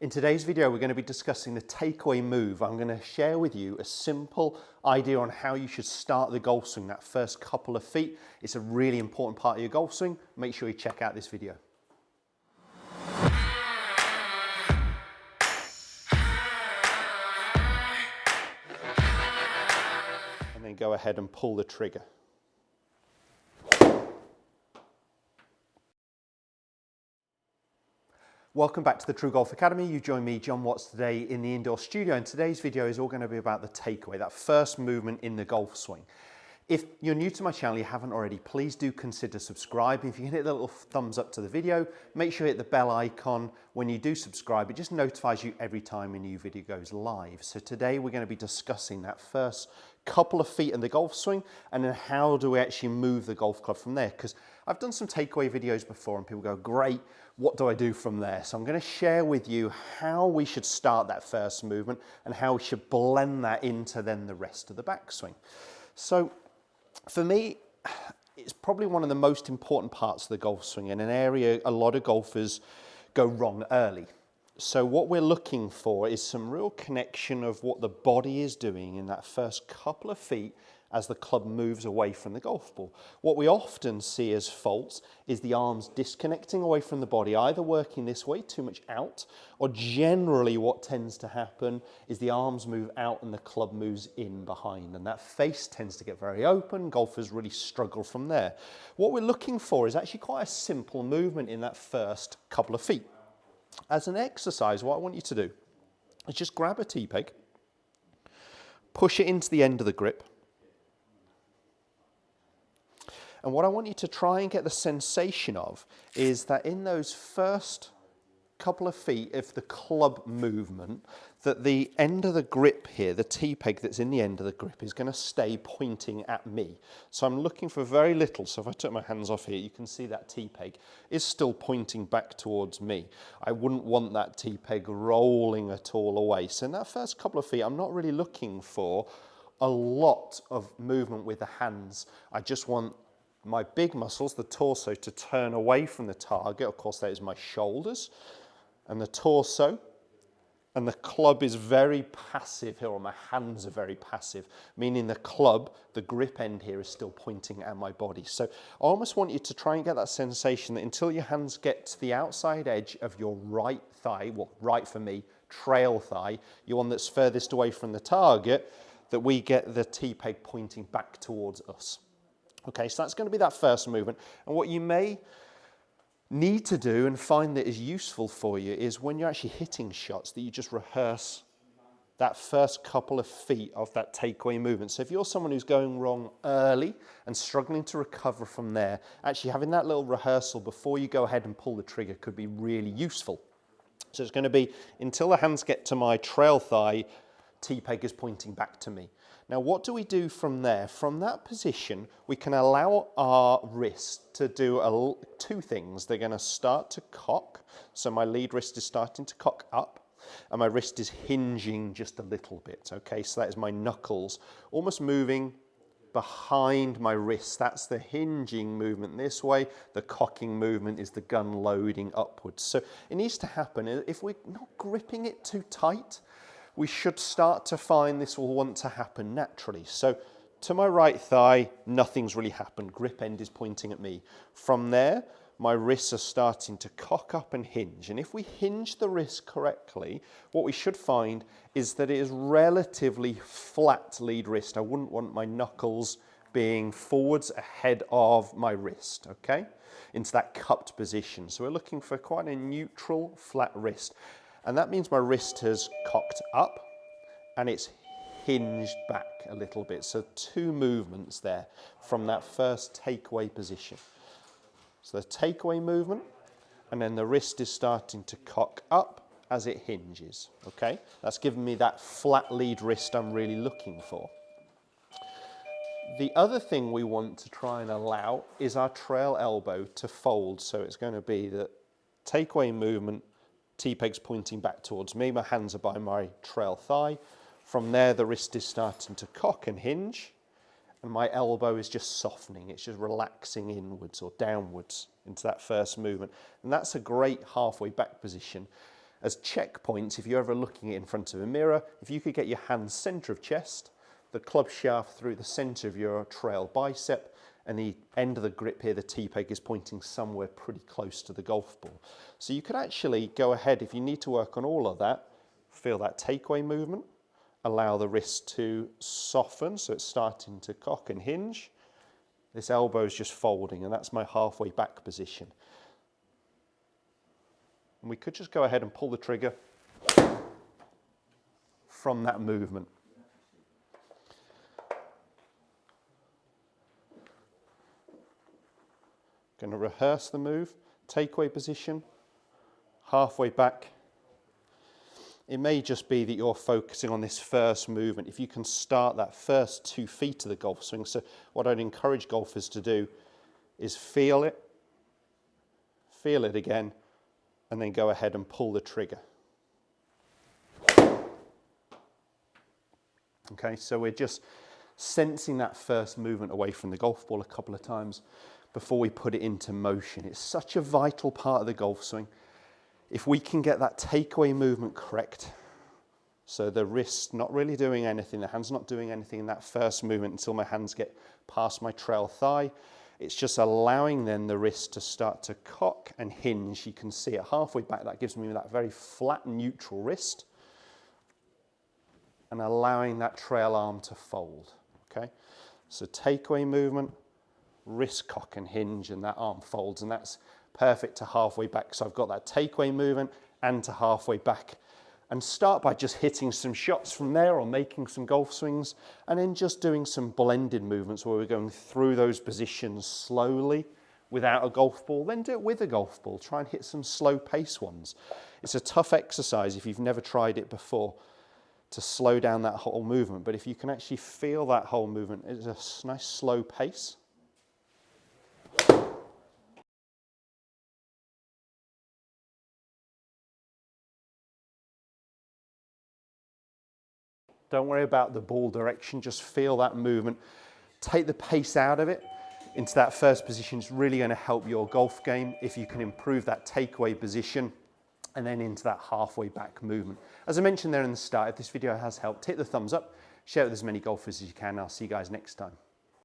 In today's video, we're going to be discussing the takeaway move. I'm going to share with you a simple idea on how you should start the golf swing, that first couple of feet. It's a really important part of your golf swing. Make sure you check out this video. And then go ahead and pull the trigger. Welcome back to the TruGolf Academy. You join me, Jon Watts, today in the indoor studio, and today's video is all going to be about the takeaway, that first movement in the golf swing. If you're new to my channel, you haven't already, please do consider subscribing. If you can hit the little thumbs up to the video, make sure you hit the bell icon when you do subscribe. It just notifies you every time a new video goes live. So today we're going to be discussing that first couple of feet in the golf swing, and then how do we actually move the golf club from there? Because I've done some takeaway videos before and people go, great, what do I do from there? So I'm going to share with you how we should start that first movement and how we should blend that into then the rest of the backswing. So for me, it's probably one of the most important parts of the golf swing, and an area a lot of golfers go wrong early. So what we're looking for is some real connection of what the body is doing in that first couple of feet as the club moves away from the golf ball. What we often see as faults is the arms disconnecting away from the body, either working this way, too much out, or generally what tends to happen is the arms move out and the club moves in behind, and that face tends to get very open. Golfers really struggle from there. What we're looking for is actually quite a simple movement in that first couple of feet. As an exercise, what I want you to do is just grab a tee peg, push it into the end of the grip, and what I want you to try and get the sensation of is that in those first couple of feet of the club movement, that the end of the grip here, the tee peg that's in the end of the grip, is going to stay pointing at me. So I'm looking for very little. So if I took my hands off here, you can see that tee peg is still pointing back towards me. I wouldn't want that tee peg rolling at all away. So in that first couple of feet, I'm not really looking for a lot of movement with the hands. I just want my big muscles, the torso, to turn away from the target. Of course, that is my shoulders and the torso, and the club is very passive here, or my hands are very passive, meaning the club, the grip end here, is still pointing at my body. So I almost want you to try and get that sensation that until your hands get to the outside edge of your right thigh, well, right for me, trail thigh, your one that's furthest away from the target, that we get the tee peg pointing back towards us. Okay, so that's going to be that first movement. And what you may need to do and find that is useful for you is when you're actually hitting shots, that you just rehearse that first couple of feet of that takeaway movement. So if you're someone who's going wrong early and struggling to recover from there, actually having that little rehearsal before you go ahead and pull the trigger could be really useful. So it's going to be until the hands get to my trail thigh, tee peg is pointing back to me. Now, what do we do from there? From that position, we can allow our wrist to do two things. They're going to start to cock. So my lead wrist is starting to cock up, and my wrist is hinging just a little bit. Okay, so that is my knuckles almost moving behind my wrist. That's the hinging movement this way. The cocking movement is the gun loading upwards. So it needs to happen. If we're not gripping it too tight, we should start to find this will want to happen naturally. So to my right thigh, nothing's really happened. Grip end is pointing at me. From there, my wrists are starting to cock up and hinge. And if we hinge the wrist correctly, what we should find is that it is relatively flat lead wrist. I wouldn't want my knuckles being forwards ahead of my wrist, okay? Into that cupped position. So we're looking for quite a neutral, flat wrist. And that means my wrist has cocked up and it's hinged back a little bit. So two movements there from that first takeaway position. So the takeaway movement, and then the wrist is starting to cock up as it hinges, okay? That's giving me that flat lead wrist I'm really looking for. The other thing we want to try and allow is our trail elbow to fold. So it's going to be the takeaway movement, tee peg's pointing back towards me, my hands are by my trail thigh. From there, the wrist is starting to cock and hinge, and my elbow is just softening. It's just relaxing inwards or downwards into that first movement. And that's a great halfway back position. as checkpoints, if you're ever looking in front of a mirror, if you could get your hands center of chest, the club shaft through the center of your trail bicep, and the end of the grip here, the T-peg, is pointing somewhere pretty close to the golf ball. So you could actually go ahead, if you need to work on all of that, feel that takeaway movement, allow the wrist to soften, so it's starting to cock and hinge. This elbow is just folding, and that's my halfway back position. And we could just go ahead and pull the trigger from that movement. Going to rehearse the move, takeaway position, halfway back. It may just be that you're focusing on this first movement. If you can start that first 2 feet of the golf swing. So what I'd encourage golfers to do is feel it again, and then go ahead and pull the trigger. Okay, so we're just sensing that first movement away from the golf ball a couple of times before we put it into motion. It's such a vital part of the golf swing. If we can get that takeaway movement correct, so the wrist not really doing anything, the hand's not doing anything in that first movement until my hands get past my trail thigh, it's just allowing then the wrist to start to cock and hinge. You can see it halfway back, that gives me that very flat neutral wrist, and allowing that trail arm to fold, okay? So takeaway movement, wrist cock and hinge, and that arm folds, and that's perfect to halfway back. So I've got that takeaway movement and to halfway back. And start by just hitting some shots from there or making some golf swings, and then just doing some blended movements where we're going through those positions slowly without a golf ball, then do it with a golf ball. Try and hit some slow pace ones. It's a tough exercise if you've never tried it before to slow down that whole movement, but if you can actually feel that whole movement, it's a nice slow pace. Don't worry about the ball direction, just feel that movement. Take the pace out of it into that first position. It's really going to help your golf game if you can improve that takeaway position and then into that halfway back movement. As I mentioned there in the start, if this video has helped, hit the thumbs up, share it with as many golfers as you can. I'll see you guys next time.